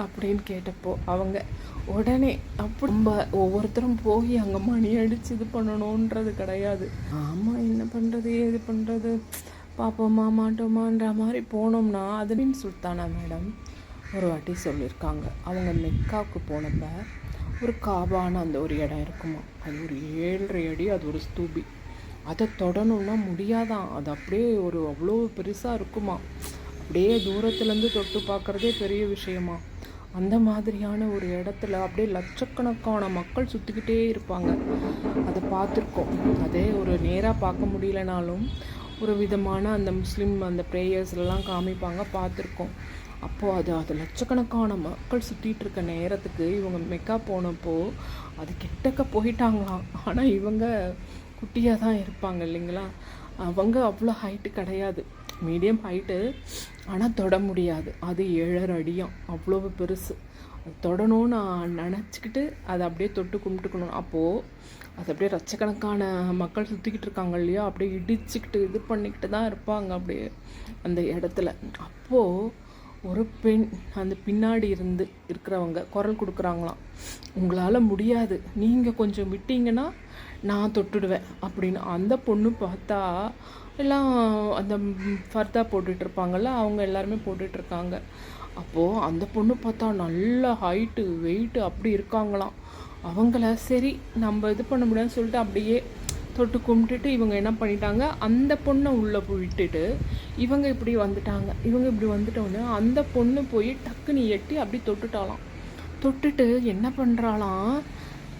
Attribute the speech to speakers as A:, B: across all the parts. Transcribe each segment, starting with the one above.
A: அப்படின்னு கேட்டப்போ அவங்க உடனே அப்படி நம்ம ஒவ்வொருத்தரும் போய் அங்கே மணி அடித்து இது பண்ணணுன்றது கிடையாது. ஆமாம், என்ன பண்ணுறது ஏது பண்ணுறது, பார்ப்போமா மாட்டோமான்ற மாதிரி போனோம்னா அது சுல்தானா மேடம் ஒரு வாட்டி சொல்லியிருக்காங்க. அவங்க மெக்காவுக்கு போனப்போ ஒரு காபான அந்த ஒரு இடம் இருக்குமா, அது ஒரு 7.5 அடி, அது ஒரு ஸ்தூபி. அதை தொடணும்னா முடியாதான், அது அப்படியே ஒரு அவ்வளோ பெருசாக இருக்குமா, அப்படியே தூரத்துலேருந்து தொட்டு பார்க்குறதே பெரிய விஷயமா. அந்த மாதிரியான ஒரு இடத்துல அப்படியே லட்சக்கணக்கான மக்கள் சுற்றிக்கிட்டே இருப்பாங்க. அதை பார்த்துருக்கோம். அதே ஒரு நேராக பார்க்க முடியலனாலும் ஒரு விதமான அந்த முஸ்லீம் அந்த ப்ரேயர்ஸ்லாம் காமிப்பாங்க, பார்த்துருக்கோம். அப்போது அது லட்சக்கணக்கான மக்கள் சுற்றிட்டு இருக்க நேரத்துக்கு இவங்க மெக்கா போனப்போ அது கிட்டக்க போயிட்டாங்களாம். ஆனால் இவங்க குட்டியாக தான் இருப்பாங்க இல்லைங்களா, அவங்க அவ்வளோ ஹைட்டு கிடையாது, மீடியம் ஹைட்டு, ஆனால் தொட முடியாது. அது 7.5 அடியும், அவ்வளோ பெருசு. அது தொடணும்னு நான் நினச்சிக்கிட்டு அதை அப்படியே தொட்டு கும்பிட்டுக்கணும். அப்போது அது அப்படியே லட்சக்கணக்கான மக்கள் சுற்றிக்கிட்டு இருக்காங்க இல்லையா, அப்படியே இடிச்சுக்கிட்டு இது பண்ணிக்கிட்டு தான் இருப்பாங்க அப்படியே அந்த இடத்துல. அப்போது ஒரு பெண் அந்த பின்னாடி இருக்கிறவங்க குரல் கொடுக்குறாங்களாம், உங்களால் முடியாது, நீங்கள் கொஞ்சம் விட்டீங்கன்னா நான் தொட்டுடுவேன் அப்படின்னு. அந்த பொண்ணு பார்த்தா எல்லாம் அந்த ஃபர்தா போட்டுட்ருப்பாங்கள்ல, அவங்க எல்லாருமே போட்டுட்ருக்காங்க. அப்போது அந்த பொண்ணு பார்த்தா நல்ல ஹைட்டு வெயிட்டு அப்படி இருக்காங்களாம். அவங்கள சரி நம்ம இது பண்ண முடியாதுன்னு சொல்லிட்டு அப்படியே தொட்டு கும்பிட்டுட்டு இவங்க என்ன பண்ணிட்டாங்க, அந்த பொண்ணை உள்ளே விட்டுட்டு இவங்க இப்படி வந்துட்டாங்க. இவங்க இப்படி வந்துட்டோன்னே அந்த பொண்ணு போய் டக்குன்னு எட்டி அப்படி தொட்டுட்டாலாம். தொட்டுட்டு என்ன பண்ணுறாளாம்,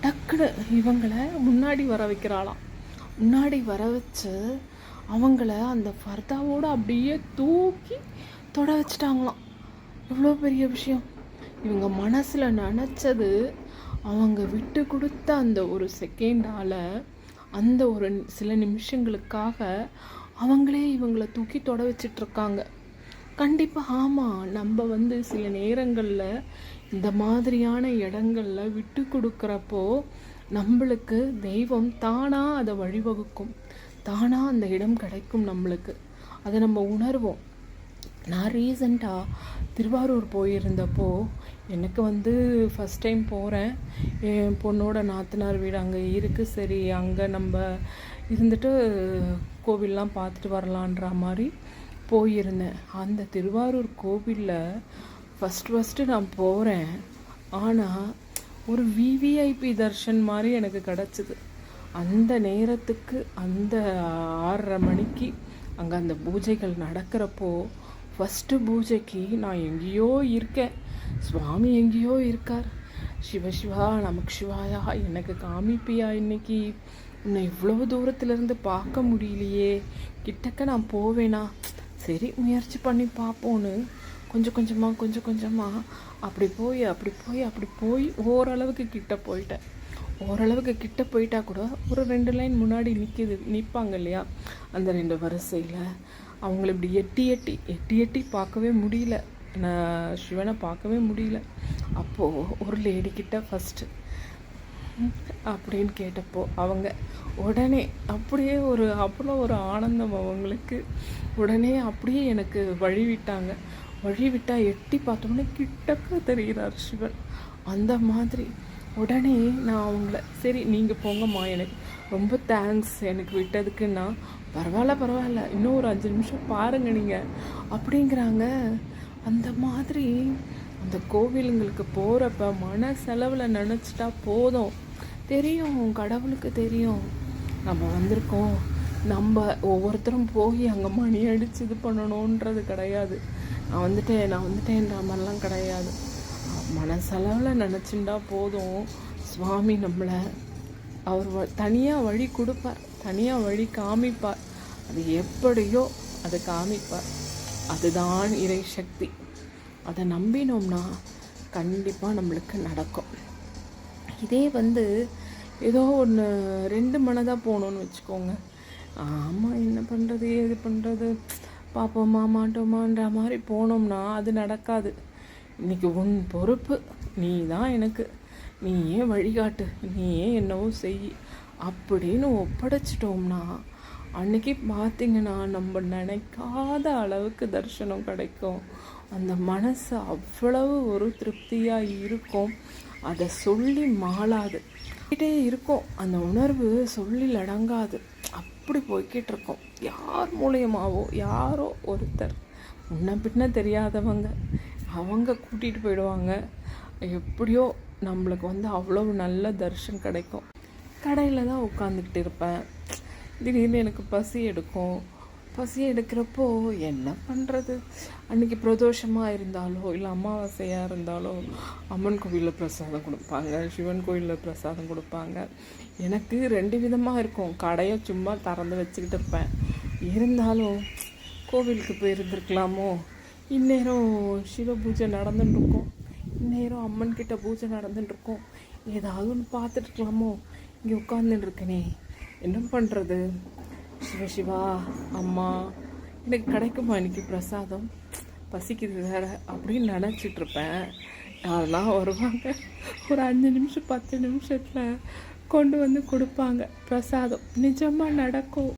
A: டக்குன்னு இவங்களை முன்னாடி வர வைக்கிறாளாம். முன்னாடி வர வச்சு அவங்கள அந்த ஃபர்தாவோடு அப்படியே தூக்கி தொட வச்சிட்டாங்களாம். எவ்வளோ பெரிய விஷயம். இவங்க மனசில் நினச்சது, அவங்க விட்டு கொடுத்த அந்த ஒரு செகண்டால், அந்த ஒரு சில நிமிஷங்களுக்காக அவங்களே இவங்களை தூக்கி தொட வச்சிட்ருக்காங்க. கண்டிப்பாக ஆமாம், நம்ம சில நேரங்களில் இந்த மாதிரியான இடங்களில் விட்டு கொடுக்குறப்போ நம்மளுக்கு தெய்வம் தானாக அதை வழிவகுக்கும், தானாக அந்த இடம் கிடைக்கும் நம்மளுக்கு, அதை நம்ம உணர்வோம். நான் ரீசண்டாக திருவாரூர் போயிருந்தப்போ எனக்கு ஃபஸ்ட் டைம் போகிறேன். என் பொண்ணோட நாத்தனார் வீடு அங்கே இருக்குது. சரி, அங்கே நம்ம இருந்துட்டு கோவில்லாம் பார்த்துட்டு வரலான்ற மாதிரி போயிருந்தேன். அந்த திருவாரூர் கோவிலில் ஃபஸ்ட்டு நான் போகிறேன். ஆனால் ஒரு விவிஐபி தர்ஷன் மாதிரி எனக்கு கிடச்சிது. அந்த நேரத்துக்கு அந்த 6:30 மணிக்கு அங்கே அந்த பூஜைகள் நடக்கிறப்போ, ஃபஸ்ட்டு பூஜைக்கு நான் எங்கேயோ இருக்கேன், சுவாமி எங்கேயோ இருக்கார். சிவசிவா நமக்கு சிவாயா, எனக்கு காமிப்பியா இன்னைக்கு, உன்னை இவ்வளோ தூரத்துலேருந்து பார்க்க முடியலையே, கிட்டக்க நான் போவேனா, சரி முயற்சி பண்ணி பார்ப்போன்னு கொஞ்சம் கொஞ்சமாக அப்படி போய் ஓரளவுக்கு கிட்ட போயிட்டா கூட ஒரு 2 லைன் முன்னாடி நிற்பாங்க இல்லையா, அந்த 2 வரிசையில் அவங்கள இப்படி எட்டி பார்க்கவே முடியல, நான் சிவனை பார்க்கவே முடியல. அப்போது ஒரு லேடிக்கிட்ட ஃபஸ்ட்டு அப்படின்னு கேட்டப்போ அவங்க உடனே அப்படியே அவ்வளோ ஒரு ஆனந்தம் அவங்களுக்கு. உடனே அப்படியே எனக்கு வழிவிட்டால் எட்டி பார்த்தோன்னே கிட்டக்க தெரிகிறார் சிவன். அந்த மாதிரி உடனே நான் அவங்கள, சரி நீங்கள் போங்கம்மா, எனக்கு ரொம்ப தேங்க்ஸ் எனக்கு விட்டதுக்குன்னா, பரவாயில்ல இன்னும் ஒரு 5 நிமிஷம் பாருங்கள் நீங்கள் அப்படிங்கிறாங்க. அந்த மாதிரி அந்த கோவிலுங்களுக்கு போகிறப்ப மன செலவில் நினச்சிட்டா போதும், தெரியும் கடவுளுக்கு தெரியும் நம்ம வந்திருக்கோம். நம்ம ஒவ்வொருத்தரும் போய் அங்கே மணி அடித்து இது பண்ணணுன்றது கிடையாது. நான் வந்துட்டேன்ற மாதிரிலாம் கிடையாது. மனசளவில் நினச்சிண்டா போதும், சுவாமி நம்மளை அவர் தனியாக வழி கொடுப்பார், தனியாக வழி காமிப்பார். அது எப்படியோ அதை காமிப்பார். அதுதான் இறை சக்தி. அதை நம்பினோம்னா கண்டிப்பாக நம்மளுக்கு நடக்கும். இதே ஏதோ ஒன்று 2 மனதாக போகணுன்னு வச்சுக்கோங்க, ஆமாம் என்ன பண்ணுறது ஏது பண்ணுறது, பார்ப்போமா மாட்டோமான்ற மாதிரி போனோம்னா அது நடக்காது. இன்றைக்கி உன் பொறுப்பு, நீ தான் எனக்கு, நீ ஏன் வழிகாட்டு, நீ ஏன் என்னவோ செய் அப்படின்னு ஒப்படைச்சிட்டோம்னா அன்றைக்கி பார்த்திங்கன்னா நம்ம நினைக்காத அளவுக்கு தரிசனம் கிடைக்கும். அந்த மனசு அவ்வளவு ஒரு திருப்தியாக இருக்கும். அதை சொல்லி மாளாது போய்கிட்டே இருக்கும். அந்த உணர்வு சொல்லில் அடங்காது. அப்படி போய்கிட்டு இருக்கோம். யார் மூலியமாவோ யாரோ ஒருத்தர் முன்ன பின்ன தெரியாதவங்க அவங்க கூட்டிகிட்டு போயிடுவாங்க. எப்படியோ நம்மளுக்கு வந்து அவ்வளவு நல்ல தரிசனம் கிடைக்கும். கடையில் தான் உட்காந்துக்கிட்டு இருப்பேன். திடீர்னு எனக்கு பசி எடுக்கும். பசி எடுக்கிறப்போ என்ன பண்ணுறது, அன்றைக்கி பிரதோஷமாக இருந்தாலோ இல்லை அமாவாசையாக இருந்தாலோ அம்மன் கோவிலில் பிரசாதம் கொடுப்பாங்க, சிவன் கோவிலில் பிரசாதம் கொடுப்பாங்க. எனக்கு 2 விதமாக இருக்கும். கடையை சும்மா திறந்து வச்சுக்கிட்டு இருப்பேன். இருந்தாலும் கோவிலுக்கு போயிருந்துருக்கலாமோ, இந்நேரம் சிவ பூஜை நடந்துட்டுருக்கோம், இந்நேரம் அம்மன் கிட்ட பூஜை நடந்துட்டுருக்கோம், ஏதாவது ஒன்று பார்த்துட்டுருக்கலாமோ, இங்கே உட்காந்துட்டுருக்கனே என்ன பண்ணுறது, சிவசிவா அம்மா எனக்கு கிடைக்குமா இன்றைக்கி பிரசாதம், பசிக்குது வேறு அப்படின்னு நினச்சிட்ருப்பேன். அதெல்லாம் வருவாங்க, ஒரு 5 நிமிஷம் 10 நிமிஷத்தில் கொண்டு வந்து கொடுப்பாங்க பிரசாதம். நிஜமாக நடக்கும்.